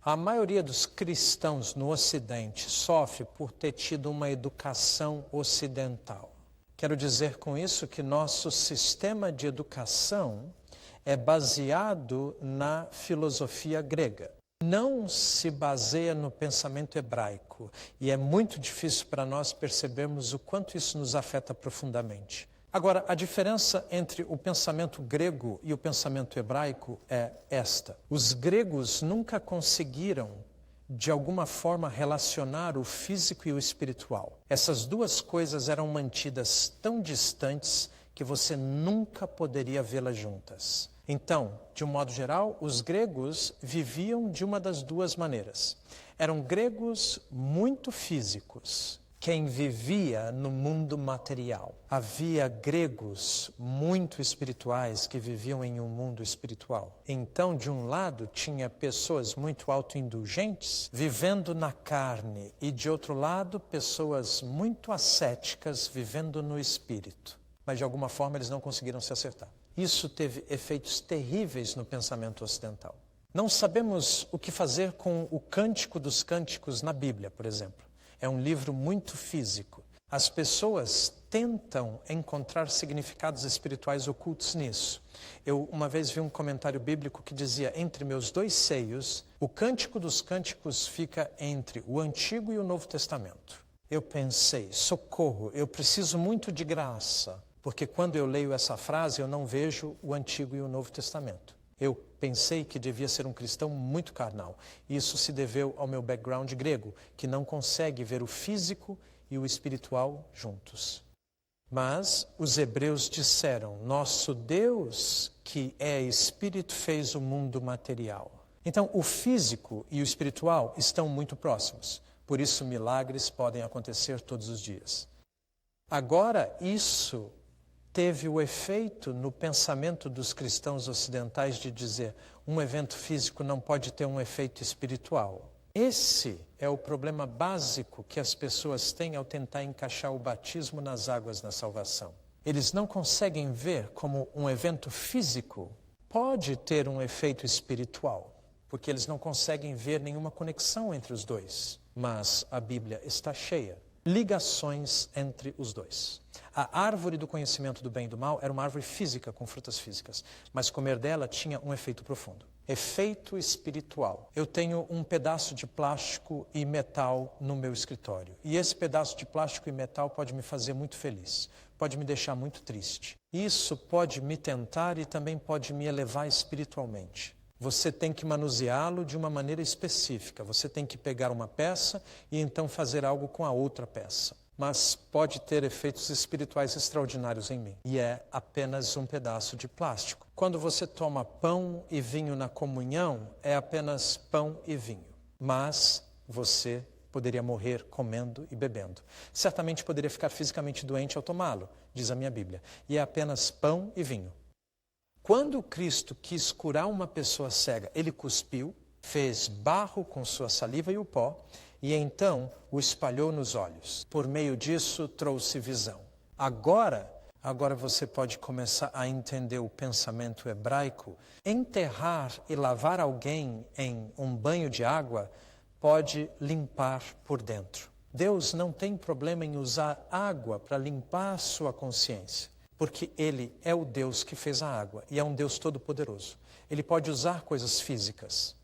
A maioria dos cristãos no Ocidente sofre por ter tido uma educação ocidental. Quero dizer com isso que nosso sistema de educação é baseado na filosofia grega. Não se baseia no pensamento hebraico. E é muito difícil para nós percebermos o quanto isso nos afeta profundamente. Agora, a diferença entre o pensamento grego e o pensamento hebraico é esta. Os gregos nunca conseguiram, de alguma forma, relacionar o físico e o espiritual. Essas duas coisas eram mantidas tão distantes que você nunca poderia vê-las juntas. Então, de um modo geral, os gregos viviam de uma das duas maneiras. Eram gregos muito físicos, quem vivia no mundo material. Havia gregos muito espirituais que viviam em um mundo espiritual. Então, de um lado, tinha pessoas muito autoindulgentes, vivendo na carne, e de outro lado, pessoas muito ascéticas, vivendo no espírito. Mas, de alguma forma, eles não conseguiram se acertar. Isso teve efeitos terríveis no pensamento ocidental. Não sabemos o que fazer com o Cântico dos Cânticos na Bíblia, por exemplo. É um livro muito físico. As pessoas tentam encontrar significados espirituais ocultos nisso. Eu uma vez vi um comentário bíblico que dizia: entre meus dois seios, o Cântico dos Cânticos fica entre o Antigo e o Novo Testamento. Eu pensei, socorro, eu preciso muito de graça, porque quando eu leio essa frase eu não vejo o Antigo e o Novo Testamento. Eu pensei que devia ser um cristão muito carnal. Isso se deveu ao meu background grego, que não consegue ver o físico e o espiritual juntos. Mas os hebreus disseram: nosso Deus, que é espírito, fez o mundo material. Então, o físico e o espiritual estão muito próximos. Por isso, milagres podem acontecer todos os dias. Agora, isso teve o efeito no pensamento dos cristãos ocidentais de dizer: um evento físico não pode ter um efeito espiritual. Esse é o problema básico que as pessoas têm ao tentar encaixar o batismo nas águas na salvação. Eles não conseguem ver como um evento físico pode ter um efeito espiritual, porque eles não conseguem ver nenhuma conexão entre os dois. Mas a Bíblia está cheia de ligações entre os dois. A árvore do conhecimento do bem e do mal era uma árvore física com frutas físicas, mas comer dela tinha um efeito profundo. Efeito espiritual. Eu tenho um pedaço de plástico e metal no meu escritório. E esse pedaço de plástico e metal pode me fazer muito feliz, pode me deixar muito triste. Isso pode me tentar e também pode me elevar espiritualmente. Você tem que manuseá-lo de uma maneira específica. Você tem que pegar uma peça e então fazer algo com a outra peça. Mas pode ter efeitos espirituais extraordinários em mim. E é apenas um pedaço de plástico. Quando você toma pão e vinho na comunhão, é apenas pão e vinho. Mas você poderia morrer comendo e bebendo. Certamente poderia ficar fisicamente doente ao tomá-lo, diz a minha Bíblia. E é apenas pão e vinho. Quando Cristo quis curar uma pessoa cega, ele cuspiu, fez barro com sua saliva e o pó, e então o espalhou nos olhos. Por meio disso, trouxe visão. Agora você pode começar a entender o pensamento hebraico. Enterrar e lavar alguém em um banho de água pode limpar por dentro. Deus não tem problema em usar água para limpar a sua consciência, porque Ele é o Deus que fez a água e é um Deus todo-poderoso. Ele pode usar coisas físicas.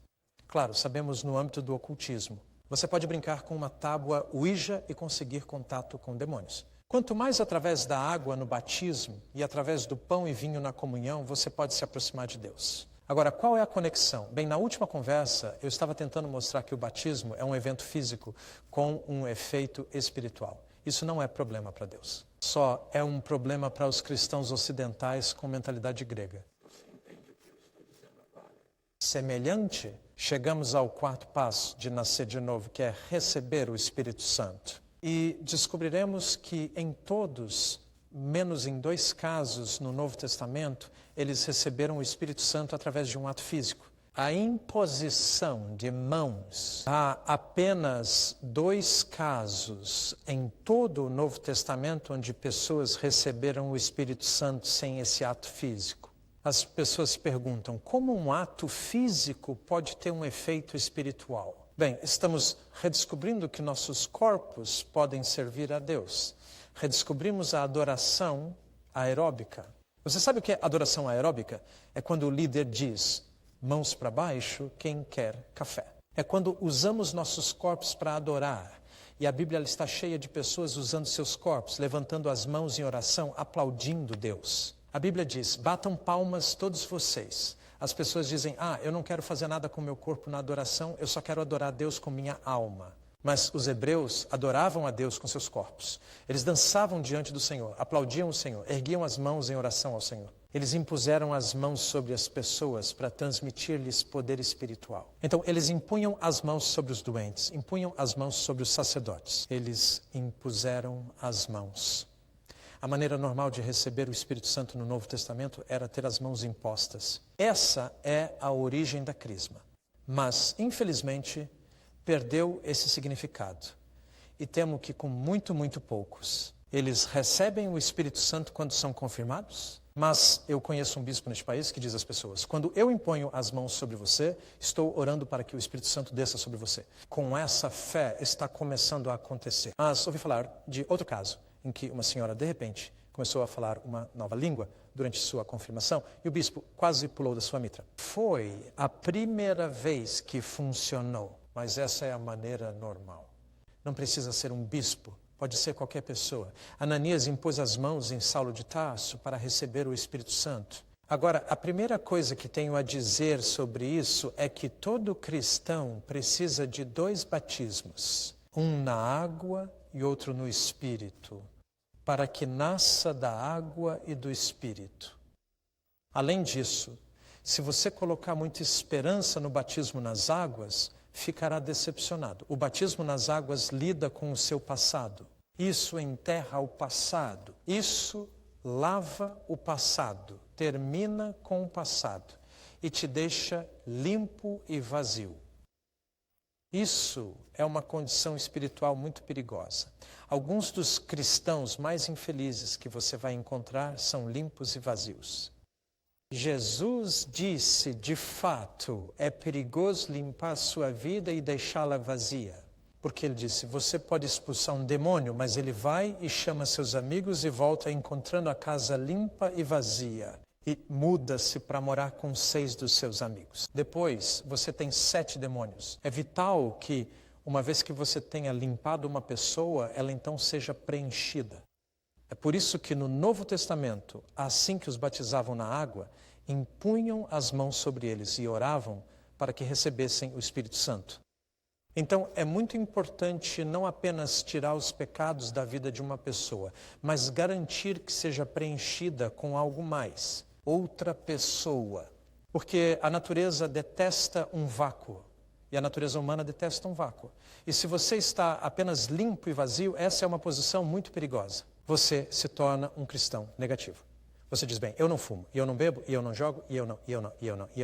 Claro, sabemos no âmbito do ocultismo. Você pode brincar com uma tábua Ouija e conseguir contato com demônios. Quanto mais através da água no batismo e através do pão e vinho na comunhão, você pode se aproximar de Deus. Agora, qual é a conexão? Bem, na última conversa, eu estava tentando mostrar que o batismo é um evento físico com um efeito espiritual. Isso não é problema para Deus. Só é um problema para os cristãos ocidentais com mentalidade grega. Semelhante, chegamos ao quarto passo de nascer de novo, que é receber o Espírito Santo. E descobriremos que em todos, menos em 2 casos no Novo Testamento, eles receberam o Espírito Santo através de um ato físico. A imposição de mãos. Há apenas 2 casos em todo o Novo Testamento onde pessoas receberam o Espírito Santo sem esse ato físico. As pessoas perguntam, como um ato físico pode ter um efeito espiritual? Bem, estamos redescobrindo que nossos corpos podem servir a Deus. Redescobrimos a adoração aeróbica. Você sabe o que é adoração aeróbica? É quando o líder diz, mãos para baixo, quem quer café. É quando usamos nossos corpos para adorar. E a Bíblia está cheia de pessoas usando seus corpos, levantando as mãos em oração, aplaudindo Deus. A Bíblia diz, batam palmas todos vocês. As pessoas dizem, eu não quero fazer nada com o meu corpo na adoração, eu só quero adorar a Deus com minha alma. Mas os hebreus adoravam a Deus com seus corpos. Eles dançavam diante do Senhor, aplaudiam o Senhor, erguiam as mãos em oração ao Senhor. Eles impuseram as mãos sobre as pessoas para transmitir-lhes poder espiritual. Então, eles impunham as mãos sobre os doentes, impunham as mãos sobre os sacerdotes. Eles impuseram as mãos. A maneira normal de receber o Espírito Santo no Novo Testamento era ter as mãos impostas. Essa é a origem da crisma. Mas, infelizmente, perdeu esse significado. E temo que com muito poucos, eles recebem o Espírito Santo quando são confirmados. Mas eu conheço um bispo neste país que diz às pessoas, quando eu imponho as mãos sobre você, estou orando para que o Espírito Santo desça sobre você. Com essa fé está começando a acontecer. Mas ouvi falar de outro caso, em que uma senhora, de repente, começou a falar uma nova língua durante sua confirmação e o bispo quase pulou da sua mitra. Foi a primeira vez que funcionou, mas essa é a maneira normal. Não precisa ser um bispo, pode ser qualquer pessoa. Ananias impôs as mãos em Saulo de Tarso para receber o Espírito Santo. Agora, a primeira coisa que tenho a dizer sobre isso é que todo cristão precisa de 2 batismos, um na água e outro no Espírito, para que nasça da água e do Espírito. Além disso, se você colocar muita esperança no batismo nas águas, ficará decepcionado. O batismo nas águas lida com o seu passado. Isso enterra o passado. Isso lava o passado, termina com o passado e te deixa limpo e vazio. Isso é uma condição espiritual muito perigosa. Alguns dos cristãos mais infelizes que você vai encontrar são limpos e vazios. Jesus disse, de fato, é perigoso limpar sua vida e deixá-la vazia. Porque ele disse, você pode expulsar um demônio, mas ele vai e chama seus amigos e volta encontrando a casa limpa e vazia. E muda-se para morar com 6 dos seus amigos. Depois, você tem 7 demônios. É vital que, uma vez que você tenha limpado uma pessoa, ela então seja preenchida. É por isso que no Novo Testamento, assim que os batizavam na água, impunham as mãos sobre eles e oravam para que recebessem o Espírito Santo. Então, é muito importante não apenas tirar os pecados da vida de uma pessoa, mas garantir que seja preenchida com algo mais. Outra pessoa. Porque a natureza detesta um vácuo. E a natureza humana detesta um vácuo. E se você está apenas limpo e vazio, essa é uma posição muito perigosa. Você se torna um cristão negativo. Você diz, bem, eu não fumo, e eu não bebo, e eu não jogo, e eu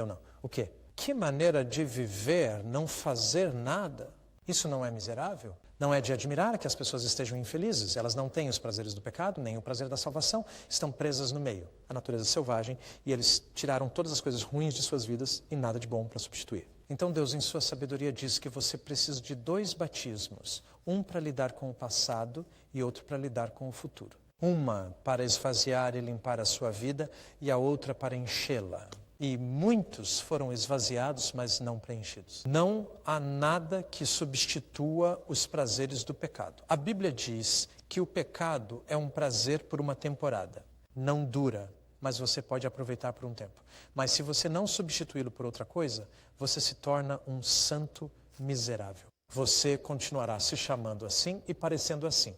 não. O quê? Que maneira de viver, não fazer nada? Isso não é miserável? Não é de admirar que as pessoas estejam infelizes. Elas não têm os prazeres do pecado, nem o prazer da salvação. Estão presas no meio, a natureza selvagem, e eles tiraram todas as coisas ruins de suas vidas e nada de bom para substituir. Então Deus, em sua sabedoria, diz que você precisa de 2 batismos. Um para lidar com o passado e outro para lidar com o futuro. Uma para esvaziar e limpar a sua vida e a outra para enchê-la. E muitos foram esvaziados, mas não preenchidos. Não há nada que substitua os prazeres do pecado. A Bíblia diz que o pecado é um prazer por uma temporada. Não dura, mas você pode aproveitar por um tempo. Mas se você não substituí-lo por outra coisa, você se torna um santo miserável. Você continuará se chamando assim e parecendo assim.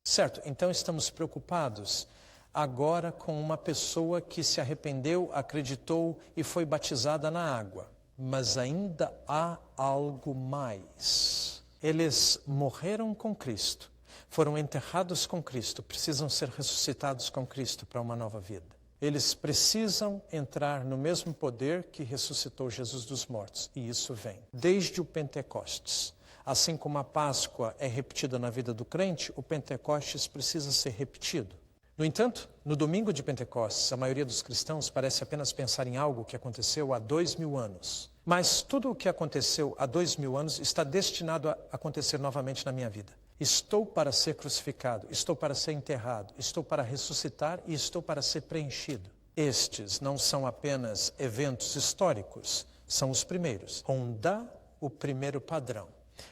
Certo, então estamos preocupados agora com uma pessoa que se arrependeu, acreditou e foi batizada na água. Mas ainda há algo mais. Eles morreram com Cristo, foram enterrados com Cristo, precisam ser ressuscitados com Cristo para uma nova vida. Eles precisam entrar no mesmo poder que ressuscitou Jesus dos mortos. E isso vem desde o Pentecostes. Assim como a Páscoa é repetida na vida do crente, o Pentecostes precisa ser repetido. No entanto, no domingo de Pentecostes, a maioria dos cristãos parece apenas pensar em algo que aconteceu há 2000 anos. Mas tudo o que aconteceu há 2000 anos está destinado a acontecer novamente na minha vida. Estou para ser crucificado, estou para ser enterrado, estou para ressuscitar e estou para ser preenchido. Estes não são apenas eventos históricos, são os primeiros. Honda, o primeiro padrão.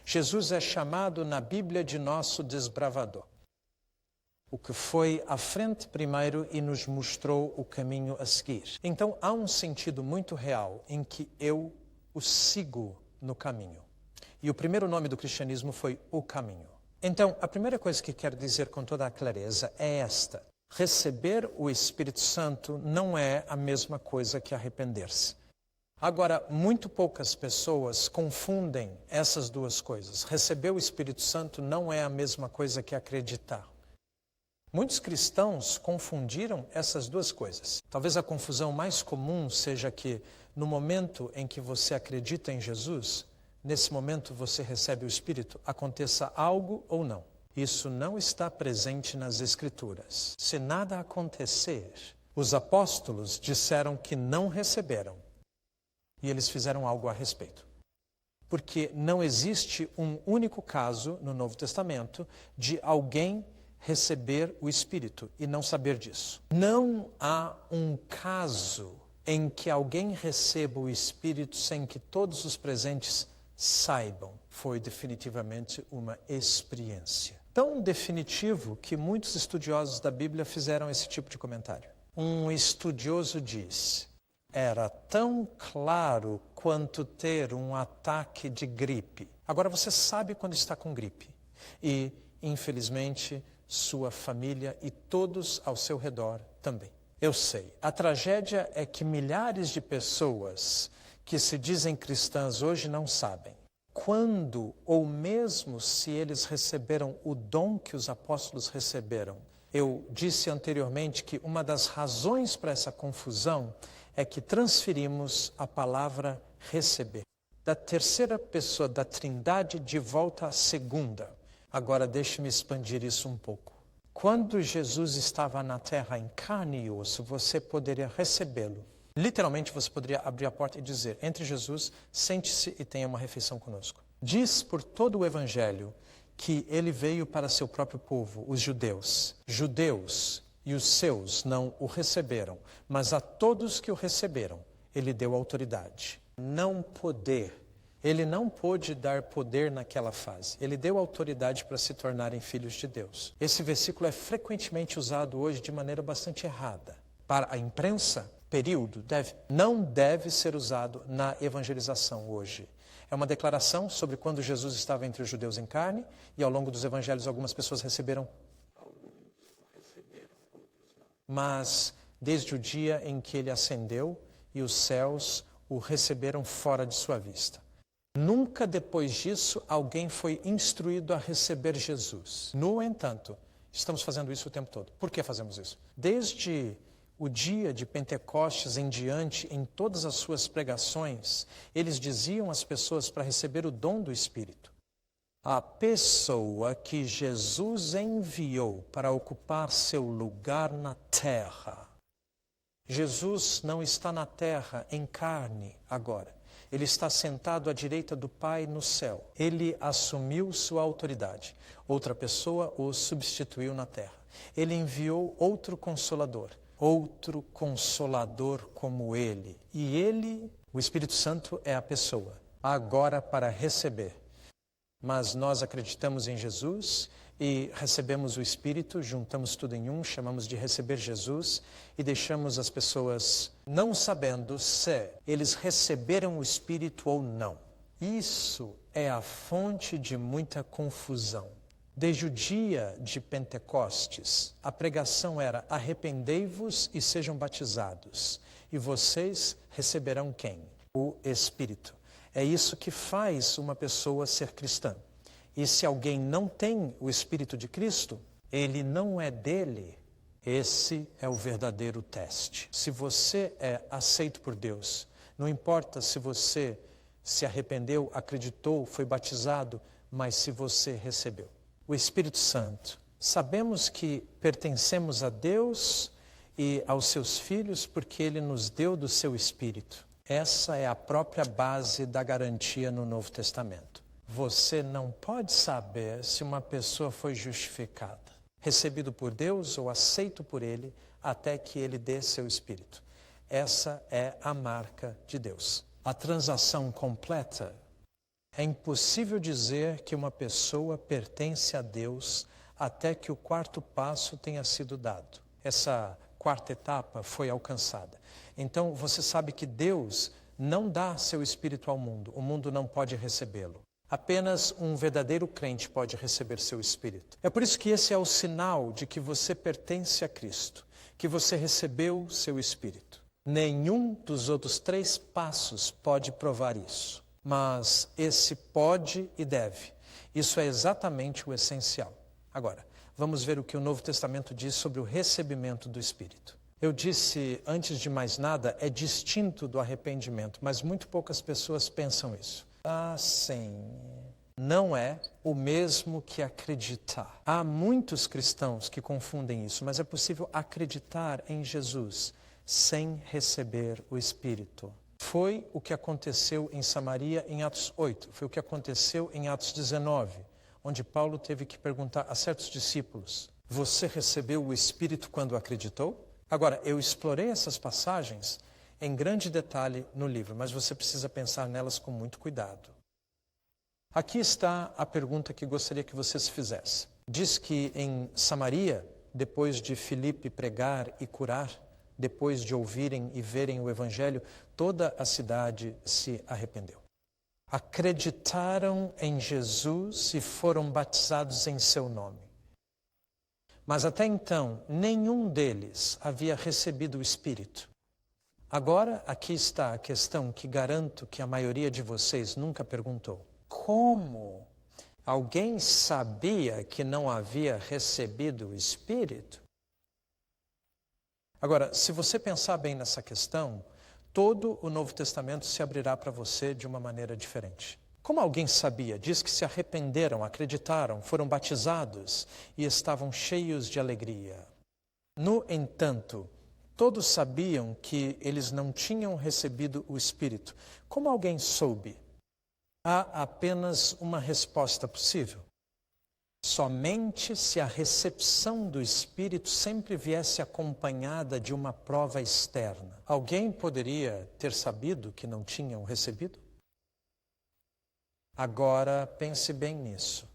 Jesus é chamado na Bíblia de nosso desbravador. O que foi à frente primeiro e nos mostrou o caminho a seguir. Então, há um sentido muito real em que eu o sigo no caminho. E o primeiro nome do cristianismo foi o caminho. Então, a primeira coisa que quero dizer com toda a clareza é esta. Receber o Espírito Santo não é a mesma coisa que arrepender-se. Agora, muito poucas pessoas confundem essas duas coisas. Receber o Espírito Santo não é a mesma coisa que acreditar. Muitos cristãos confundiram essas duas coisas. Talvez a confusão mais comum seja que, no momento em que você acredita em Jesus, nesse momento você recebe o Espírito, aconteça algo ou não. Isso não está presente nas Escrituras. Se nada acontecer, os apóstolos disseram que não receberam. E eles fizeram algo a respeito. Porque não existe um único caso no Novo Testamento de alguém receber o Espírito e não saber disso. Não há um caso em que alguém receba o Espírito sem que todos os presentes saibam. Foi definitivamente uma experiência. Tão definitivo que muitos estudiosos da Bíblia fizeram esse tipo de comentário. Um estudioso diz: era tão claro quanto ter um ataque de gripe. Agora você sabe quando está com gripe. E, infelizmente, sua família e todos ao seu redor também. Eu sei, a tragédia é que milhares de pessoas que se dizem cristãs hoje não sabem quando ou mesmo se eles receberam o dom que os apóstolos receberam. Eu disse anteriormente que uma das razões para essa confusão é que transferimos a palavra receber da terceira pessoa da Trindade de volta à segunda. Agora deixe-me expandir isso um pouco. Quando Jesus estava na terra em carne e osso, você poderia recebê-lo. Literalmente você poderia abrir a porta e dizer: entre Jesus, sente-se e tenha uma refeição conosco. Diz por todo o Evangelho que ele veio para seu próprio povo, os judeus. Judeus e os seus não o receberam, mas a todos que o receberam, ele deu autoridade. Não poder. Ele não pôde dar poder naquela fase. Ele deu autoridade para se tornarem filhos de Deus. Esse versículo é frequentemente usado hoje de maneira bastante errada. Para a imprensa, não deve ser usado na evangelização hoje. É uma declaração sobre quando Jesus estava entre os judeus em carne e ao longo dos evangelhos algumas pessoas receberam. Mas desde o dia em que ele ascendeu e os céus o receberam fora de sua vista. Nunca depois disso alguém foi instruído a receber Jesus. No entanto, estamos fazendo isso o tempo todo. Por que fazemos isso? Desde o dia de Pentecostes em diante, em todas as suas pregações, eles diziam às pessoas para receber o dom do Espírito. A pessoa que Jesus enviou para ocupar seu lugar na terra. Jesus não está na terra em carne agora. Ele está sentado à direita do Pai no céu. Ele assumiu sua autoridade. Outra pessoa o substituiu na terra. Ele enviou outro consolador como ele. E ele, o Espírito Santo, é a pessoa. Agora para receber. Mas nós acreditamos em Jesus e recebemos o Espírito, juntamos tudo em um, chamamos de receber Jesus e deixamos as pessoas não sabendo se eles receberam o Espírito ou não. Isso é a fonte de muita confusão. Desde o dia de Pentecostes, a pregação era: arrependei-vos e sejam batizados, e vocês receberão quem? O Espírito. É isso que faz uma pessoa ser cristã. E se alguém não tem o Espírito de Cristo, ele não é dele. Esse é o verdadeiro teste. Se você é aceito por Deus, não importa se você se arrependeu, acreditou, foi batizado, mas se você recebeu. O Espírito Santo Sabemos que pertencemos a Deus e aos seus filhos porque Ele nos deu do seu Espírito. Essa é a própria base da garantia no Novo Testamento. Você não pode saber se uma pessoa foi justificada, recebido por Deus ou aceito por Ele, até que Ele dê seu Espírito. Essa é a marca de Deus. A transação completa. É impossível dizer que uma pessoa pertence a Deus até que o quarto passo tenha sido dado. Essa quarta etapa foi alcançada. Então, você sabe que Deus não dá seu Espírito ao mundo. O mundo não pode recebê-lo. Apenas um verdadeiro crente pode receber seu Espírito. É por isso que esse é o sinal de que você pertence a Cristo, que você recebeu seu Espírito. Nenhum dos outros 3 passos pode provar isso. Mas esse pode e deve. Isso é exatamente o essencial. Agora, vamos ver o que o Novo Testamento diz sobre o recebimento do Espírito. Eu disse, antes de mais nada, é distinto do arrependimento, mas muito poucas pessoas pensam isso. Ah, sim. Não é o mesmo que acreditar. Há muitos cristãos que confundem isso, mas é possível acreditar em Jesus sem receber o Espírito. Foi o que aconteceu em Samaria em Atos 8, foi o que aconteceu em Atos 19, onde Paulo teve que perguntar a certos discípulos: você recebeu o Espírito quando acreditou? Agora, eu explorei essas passagens em grande detalhe no livro, mas você precisa pensar nelas com muito cuidado. Aqui está a pergunta que gostaria que você se fizesse. Diz que em Samaria, depois de Filipe pregar e curar, depois de ouvirem e verem o Evangelho, toda a cidade se arrependeu. Acreditaram em Jesus e foram batizados em seu nome. Mas até então, nenhum deles havia recebido o Espírito. Agora, aqui está a questão que garanto que a maioria de vocês nunca perguntou. Como alguém sabia que não havia recebido o Espírito? Agora, se você pensar bem nessa questão, todo o Novo Testamento se abrirá para você de uma maneira diferente. Como alguém sabia? Diz que se arrependeram, acreditaram, foram batizados e estavam cheios de alegria. No entanto, todos sabiam que eles não tinham recebido o Espírito. Como alguém soube? Há apenas uma resposta possível. Somente se a recepção do Espírito sempre viesse acompanhada de uma prova externa. Alguém poderia ter sabido que não tinham recebido? Agora, pense bem nisso.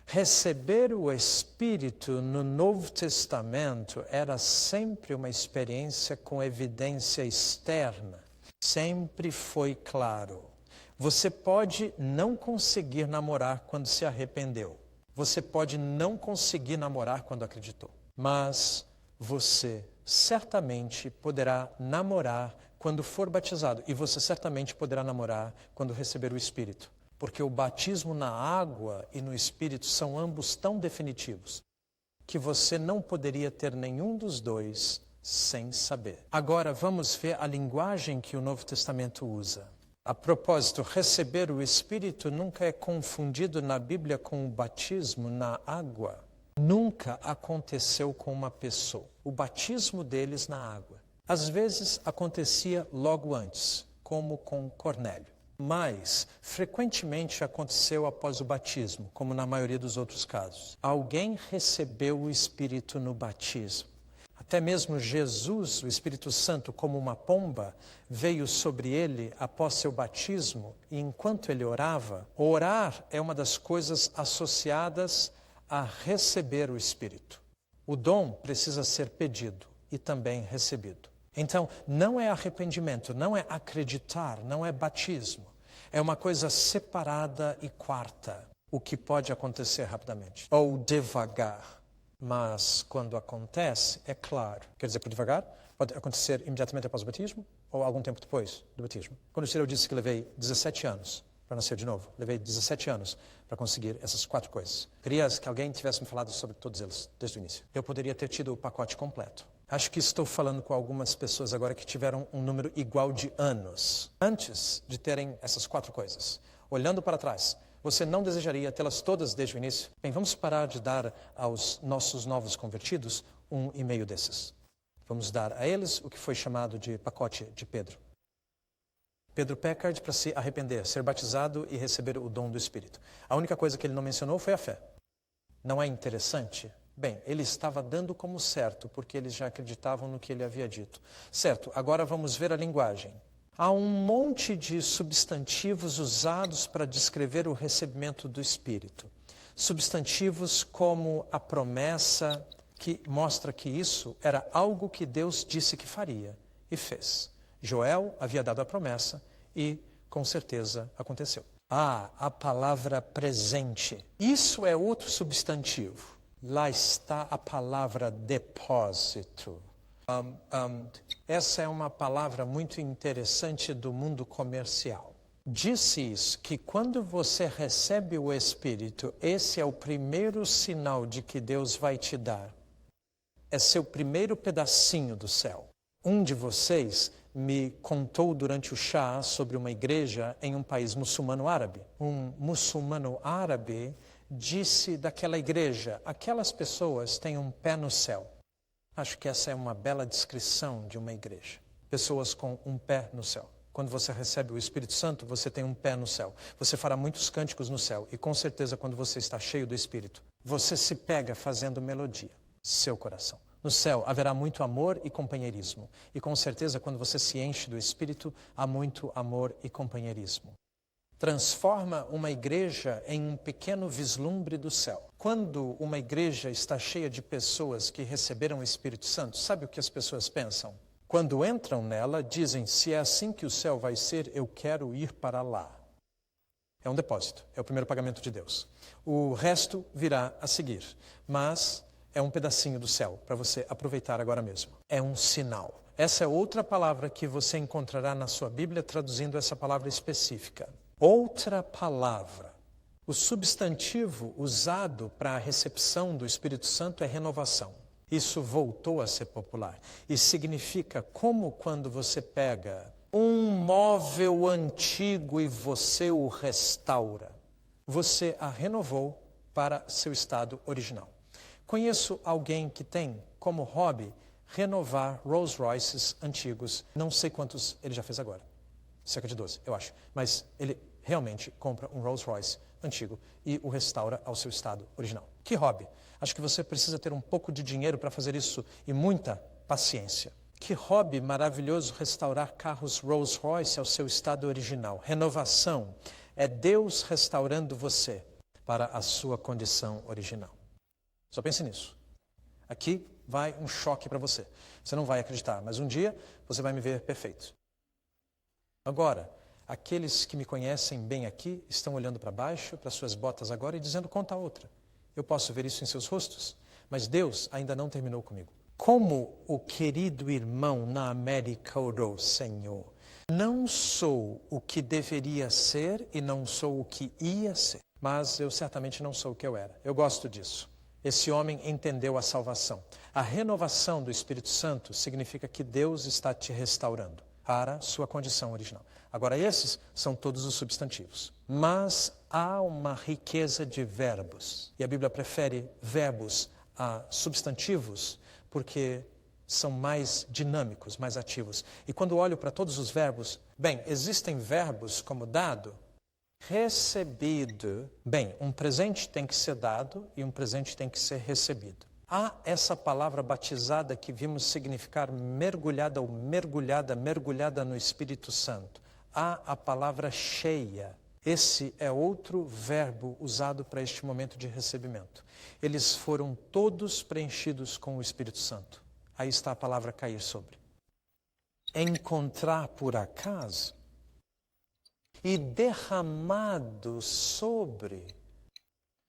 Receber o Espírito no Novo Testamento era sempre uma experiência com evidência externa. Sempre foi claro. Você pode não conseguir namorar quando se arrependeu. Você pode não conseguir namorar quando acreditou. Mas você certamente poderá namorar quando for batizado. E você certamente poderá namorar quando receber o Espírito. Porque o batismo na água e no Espírito são ambos tão definitivos que você não poderia ter nenhum dos dois sem saber. Agora vamos ver a linguagem que o Novo Testamento usa. A propósito, receber o Espírito nunca é confundido na Bíblia com o batismo na água. Nunca aconteceu com uma pessoa. O batismo deles na água. Às vezes acontecia logo antes, como com Cornélio. Mas, frequentemente aconteceu após o batismo, como na maioria dos outros casos. Alguém recebeu o Espírito no batismo. Até mesmo Jesus, o Espírito Santo, como uma pomba, veio sobre ele após seu batismo, e enquanto ele orava, orar é uma das coisas associadas a receber o Espírito. O dom precisa ser pedido e também recebido. Então, não é arrependimento, não é acreditar, não é batismo. É uma coisa separada e quarta, o que pode acontecer rapidamente, ou devagar. Mas quando acontece, é claro. Quer dizer, por devagar, pode acontecer imediatamente após o batismo ou algum tempo depois do batismo. Quando eu disse que levei 17 anos para nascer de novo, levei 17 anos para conseguir essas 4 coisas. Queria que alguém tivesse me falado sobre todos eles desde o início. Eu poderia ter tido o pacote completo. Acho que estou falando com algumas pessoas agora que tiveram um número igual de anos antes de terem essas 4 coisas. Olhando para trás, Você não desejaria tê-las todas desde o início? Bem, vamos parar de dar aos nossos novos convertidos um e-mail desses. Vamos dar a eles o que foi chamado de pacote de Pedro. Pedro Packard para se arrepender, ser batizado e receber o dom do Espírito. A única coisa que ele não mencionou foi a fé. Não é interessante? Bem, ele estava dando como certo, porque eles já acreditavam no que ele havia dito. Certo, agora vamos ver a linguagem. Há um monte de substantivos usados para descrever o recebimento do Espírito. Substantivos como a promessa, que mostra que isso era algo que Deus disse que faria e fez. Joel havia dado a promessa e, com certeza, aconteceu. A palavra presente. Isso é outro substantivo. Lá está a palavra depósito. Essa é uma palavra muito interessante do mundo comercial. Diz que quando você recebe o Espírito, esse é o primeiro sinal de que Deus vai te dar. É seu primeiro pedacinho do céu. Um de vocês me contou durante o chá sobre uma igreja em um país muçulmano árabe. Um muçulmano árabe disse daquela igreja, aquelas pessoas têm um pé no céu. Acho que essa é uma bela descrição de uma igreja. Pessoas com um pé no céu. Quando você recebe o Espírito Santo, você tem um pé no céu. Você fará muitos cânticos no céu. E com certeza, quando você está cheio do Espírito, você se pega fazendo melodia. Seu coração. No céu haverá muito amor e companheirismo. E com certeza, quando você se enche do Espírito, há muito amor e companheirismo. Transforma uma igreja em um pequeno vislumbre do céu. Quando uma igreja está cheia de pessoas que receberam o Espírito Santo, sabe o que as pessoas pensam? Quando entram nela, dizem, se é assim que o céu vai ser, eu quero ir para lá. É um depósito, é o primeiro pagamento de Deus. O resto virá a seguir, mas é um pedacinho do céu para você aproveitar agora mesmo. É um sinal. Essa é outra palavra que você encontrará na sua Bíblia traduzindo essa palavra específica. Outra palavra. O substantivo usado para a recepção do Espírito Santo é renovação. Isso voltou a ser popular. E significa como quando você pega um móvel antigo e você o restaura. Você a renovou para seu estado original. Conheço alguém que tem como hobby renovar Rolls Royces antigos. Não sei quantos ele já fez agora. Cerca de 12, eu acho. Mas ele realmente compra um Rolls Royce antigo e o restaura ao seu estado original. Que hobby! Acho que você precisa ter um pouco de dinheiro para fazer isso e muita paciência. Que hobby maravilhoso restaurar carros Rolls Royce ao seu estado original. Renovação é Deus restaurando você para a sua condição original. Só pense nisso. Aqui vai um choque para você. Você não vai acreditar, mas um dia você vai me ver perfeito. Agora, aqueles que me conhecem bem aqui estão olhando para baixo, para suas botas agora e dizendo, conta outra. Eu posso ver isso em seus rostos, mas Deus ainda não terminou comigo. Como o querido irmão na América orou, Senhor, não sou o que deveria ser e não sou o que ia ser, mas eu certamente não sou o que eu era. Eu gosto disso. Esse homem entendeu a salvação. A renovação do Espírito Santo significa que Deus está te restaurando para sua condição original. Agora, esses são todos os substantivos. Mas há uma riqueza de verbos. E a Bíblia prefere verbos a substantivos porque são mais dinâmicos, mais ativos. E quando olho para todos os verbos, bem, existem verbos como dado, recebido. Bem, um presente tem que ser dado e um presente tem que ser recebido. Há essa palavra batizada que vimos significar mergulhada ou mergulhada no Espírito Santo. Há a palavra cheia. Esse é outro verbo usado para este momento de recebimento. Eles foram todos preenchidos com o Espírito Santo. Aí está a palavra cair sobre. Encontrar por acaso e derramado sobre.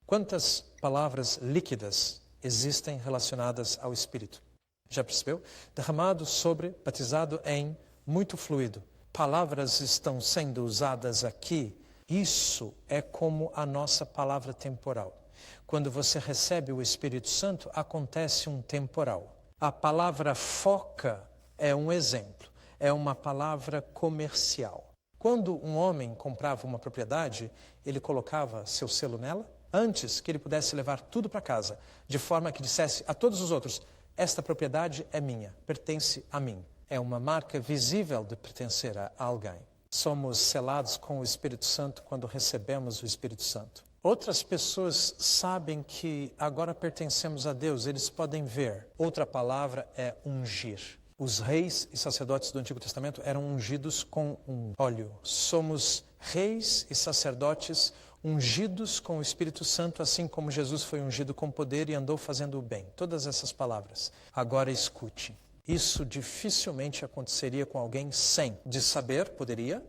Quantas palavras líquidas existem relacionadas ao Espírito? Já percebeu? Derramado sobre, batizado em, muito fluido. Palavras estão sendo usadas aqui. Isso é como a nossa palavra temporal. Quando você recebe o Espírito Santo, acontece um temporal. A palavra foca é um exemplo. É uma palavra comercial. Quando um homem comprava uma propriedade, ele colocava seu selo nela, antes que ele pudesse levar tudo para casa, de forma que dissesse a todos os outros, esta propriedade é minha, pertence a mim. É uma marca visível de pertencer a alguém. Somos selados com o Espírito Santo quando recebemos o Espírito Santo. Outras pessoas sabem que agora pertencemos a Deus, eles podem ver. Outra palavra é ungir. Os reis e sacerdotes do Antigo Testamento eram ungidos com um óleo. Somos reis e sacerdotes ungidos com o Espírito Santo, assim como Jesus foi ungido com poder e andou fazendo o bem. Todas essas palavras. Agora escute. Isso dificilmente aconteceria com alguém sem. De saber, poderia.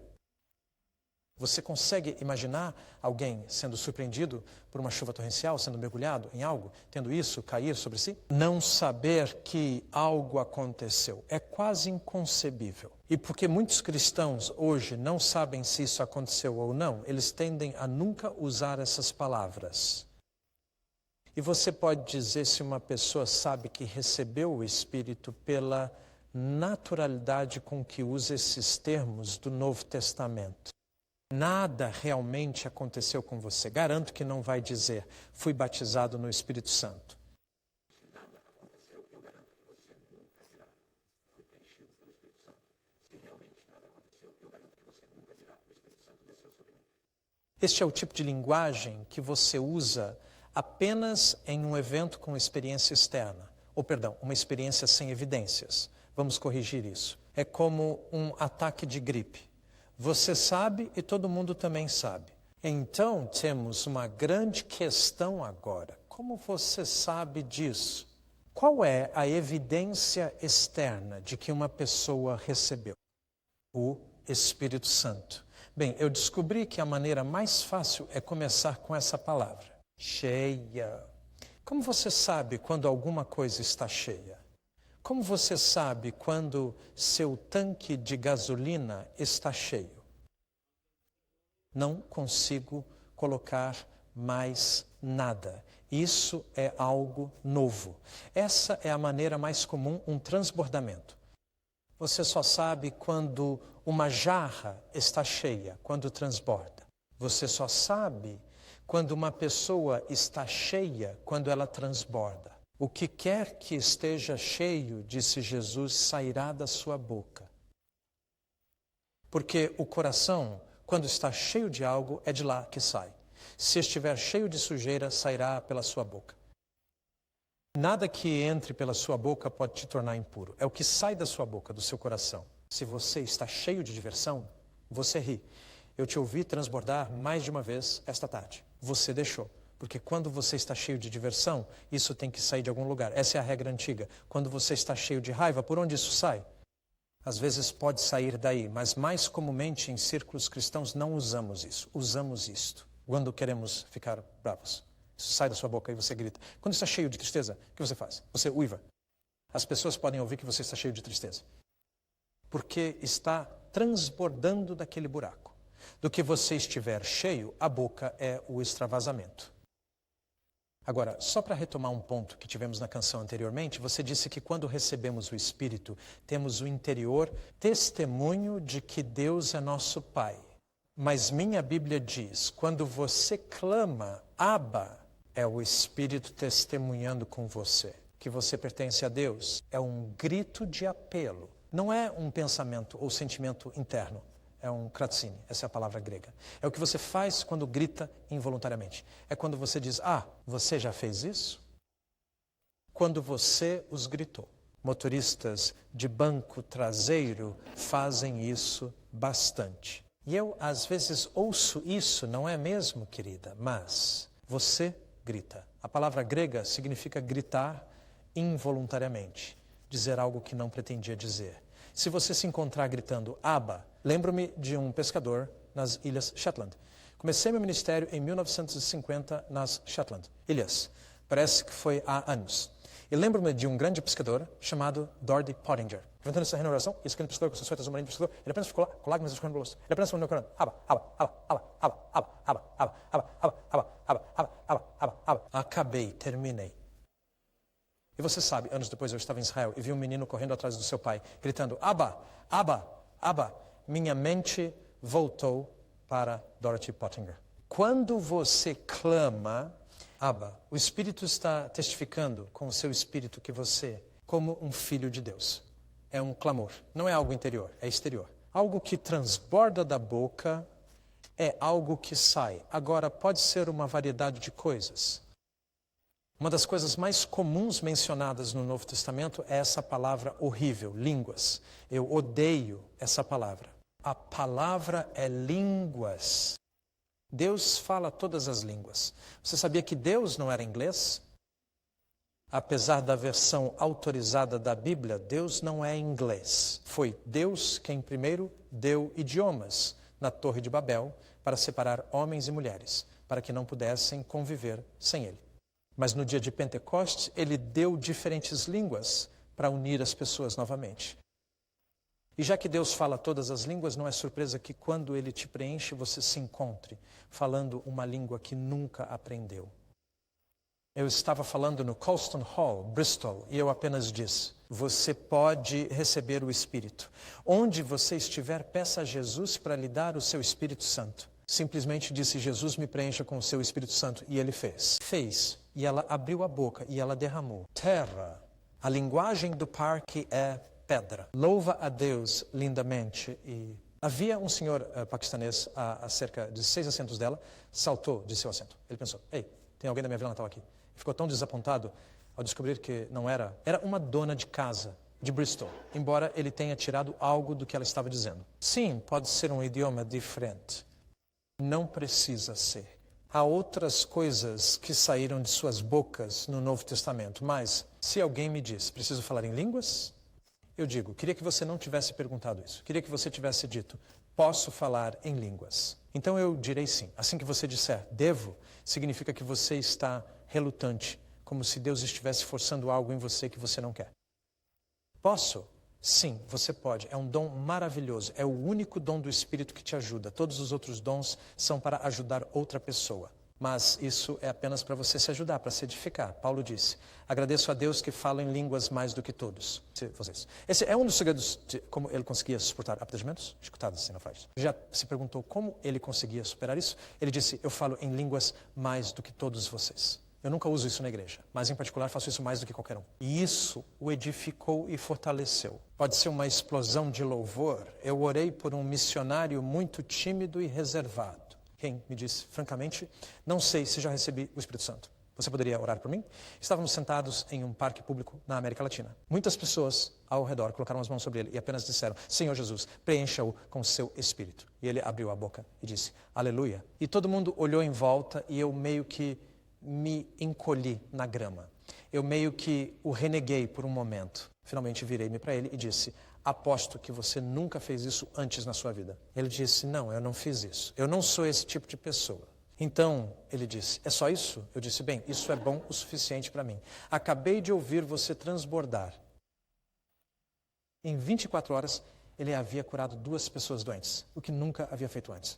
Você consegue imaginar alguém sendo surpreendido por uma chuva torrencial, sendo mergulhado em algo, tendo isso cair sobre si? Não saber que algo aconteceu é quase inconcebível. E porque muitos cristãos hoje não sabem se isso aconteceu ou não, eles tendem a nunca usar essas palavras. E você pode dizer se uma pessoa sabe que recebeu o Espírito pela naturalidade com que usa esses termos do Novo Testamento. Nada realmente aconteceu com você. Garanto que não vai dizer, fui batizado no Espírito Santo. Este é o tipo de linguagem que você usa apenas em um evento com experiência externa. Ou, perdão, uma experiência sem evidências. Vamos corrigir isso. É como um ataque de gripe. Você sabe e todo mundo também sabe. Então, temos uma grande questão agora. Como você sabe disso? Qual é a evidência externa de que uma pessoa recebeu? O Espírito Santo. Bem, eu descobri que a maneira mais fácil é começar com essa palavra. Cheia. Como você sabe quando alguma coisa está cheia? Como você sabe quando seu tanque de gasolina está cheio? Não consigo colocar mais nada. Isso é algo novo. Essa é a maneira mais comum, um transbordamento. Você só sabe quando uma jarra está cheia, quando transborda. Você só sabe quando uma pessoa está cheia, quando ela transborda. O que quer que esteja cheio, disse Jesus, sairá da sua boca. Porque o coração, quando está cheio de algo, é de lá que sai. Se estiver cheio de sujeira, sairá pela sua boca. Nada que entre pela sua boca pode te tornar impuro. É o que sai da sua boca, do seu coração. Se você está cheio de diversão, você ri. Eu te ouvi transbordar mais de uma vez esta tarde. Você deixou. Porque quando você está cheio de diversão, isso tem que sair de algum lugar. Essa é a regra antiga. Quando você está cheio de raiva, por onde isso sai? Às vezes pode sair daí, mas mais comumente em círculos cristãos não usamos isso. Usamos isto quando queremos ficar bravos. Isso sai da sua boca e você grita. Quando está cheio de tristeza, o que você faz? Você uiva. As pessoas podem ouvir que você está cheio de tristeza. Porque está transbordando daquele buraco. Do que você estiver cheio, a boca é o extravasamento. Agora, só para retomar um ponto que tivemos na canção anteriormente, você disse que quando recebemos o Espírito, temos o interior testemunho de que Deus é nosso Pai. Mas minha Bíblia diz, quando você clama, Abba, é o Espírito testemunhando com você, que você pertence a Deus. É um grito de apelo. Não é um pensamento ou sentimento interno. É um kratsine, essa é a palavra grega. É o que você faz quando grita involuntariamente. É quando você diz, você já fez isso? Quando você os gritou. Motoristas de banco traseiro fazem isso bastante. E eu, às vezes, ouço isso, não é mesmo, querida? Mas você grita. A palavra grega significa gritar involuntariamente. Dizer algo que não pretendia dizer. Se você se encontrar gritando, Abba, lembro-me de um pescador nas Ilhas Shetland. Comecei meu ministério em 1950 nas Shetland. Ilhas. Parece que foi há anos. E lembro-me de um grande pescador chamado Dorothy Pottinger. Inventando essa renovação, esse grande pescador com suas suetas submarinas de pescador, ele apenas ficou lá, com lágrimas escorrendo pelo rosto. Ele apenas falou no Corão, Abba, Abba, Abba, Abba, Abba, Abba, Abba, Abba, Abba, Abba, Abba, Abba, Abba, Abba, Abba, Abba. Acabei, terminei. E você sabe, anos depois eu estava em Israel e vi um menino correndo atrás do seu pai, gritando, Abba, Abba, Abba. Minha mente voltou para Dorothy Pottinger. Quando você clama, Abba, o Espírito está testificando com o seu Espírito que você, como um filho de Deus. É um clamor, não é algo interior, é exterior. Algo que transborda da boca é algo que sai. Agora, pode ser uma variedade de coisas. Uma das coisas mais comuns mencionadas no Novo Testamento é essa palavra horrível, línguas. Eu odeio essa palavra. A palavra é línguas. Deus fala todas as línguas. Você sabia que Deus não era inglês? Apesar da versão autorizada da Bíblia, Deus não é inglês. Foi Deus quem primeiro deu idiomas na Torre de Babel para separar homens e mulheres, para que não pudessem conviver sem ele. Mas no dia de Pentecostes, ele deu diferentes línguas para unir as pessoas novamente. E já que Deus fala todas as línguas, não é surpresa que quando ele te preenche, você se encontre falando uma língua que nunca aprendeu. Eu estava falando no Colston Hall, Bristol, e eu apenas disse, você pode receber o Espírito. Onde você estiver, peça a Jesus para lhe dar o seu Espírito Santo. Simplesmente disse, Jesus me preencha com o seu Espírito Santo, e ele fez. Fez, e ela abriu a boca, e ela derramou. Terra, a linguagem do parque é pedra. Louva a Deus lindamente. E havia um senhor paquistanês a cerca de 6 assentos dela, saltou de seu assento. Ele pensou, ei, tem alguém da minha Vila Natal aqui? Ficou tão desapontado ao descobrir que não era. Era uma dona de casa de Bristol, embora ele tenha tirado algo do que ela estava dizendo. Sim, pode ser um idioma diferente. Não precisa ser. Há outras coisas que saíram de suas bocas no Novo Testamento, mas se alguém me diz, preciso falar em línguas? Eu digo, queria que você não tivesse perguntado isso. Queria que você tivesse dito, posso falar em línguas. Então eu direi sim. Assim que você disser, devo, significa que você está relutante, como se Deus estivesse forçando algo em você que você não quer. Posso? Sim, você pode. É um dom maravilhoso. É o único dom do Espírito que te ajuda. Todos os outros dons são para ajudar outra pessoa. Mas isso é apenas para você se ajudar, para se edificar. Paulo disse, agradeço a Deus que fala em línguas mais do que todos. Vocês. Esse é um dos segredos de como ele conseguia suportar apedrejamentos. Escutados assim, não faz. Já se perguntou como ele conseguia superar isso? Ele disse, eu falo em línguas mais do que todos vocês. Eu nunca uso isso na igreja, mas em particular faço isso mais do que qualquer um. E isso o edificou e fortaleceu. Pode ser uma explosão de louvor. Eu orei por um missionário muito tímido e reservado. Quem me disse, francamente, não sei se já recebi o Espírito Santo. Você poderia orar por mim? Estávamos sentados em um parque público na América Latina. Muitas pessoas ao redor colocaram as mãos sobre ele e apenas disseram, Senhor Jesus, preencha-o com o seu Espírito. E ele abriu a boca e disse, Aleluia. E todo mundo olhou em volta e eu meio que me encolhi na grama. Eu meio que o reneguei por um momento. Finalmente virei-me para ele e disse, aposto que você nunca fez isso antes na sua vida. Ele disse, não, eu não fiz isso. Eu não sou esse tipo de pessoa. Então, ele disse, é só isso? Eu disse, bem, isso é bom o suficiente para mim. Acabei de ouvir você transbordar. Em 24 horas, ele havia curado 2 pessoas doentes, o que nunca havia feito antes.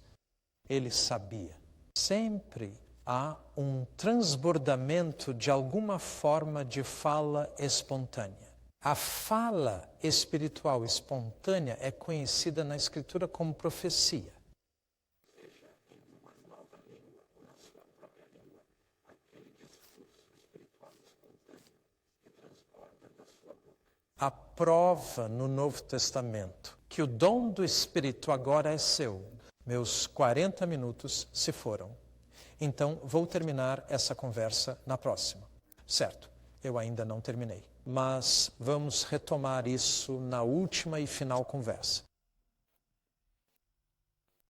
Ele sabia. Sempre há um transbordamento de alguma forma de fala espontânea. A fala espiritual espontânea é conhecida na Escritura como profecia. A prova no Novo Testamento que o dom do Espírito agora é seu. Meus 40 minutos se foram. Então, vou terminar essa conversa na próxima. Certo, eu ainda não terminei. Mas vamos retomar isso na última e final conversa.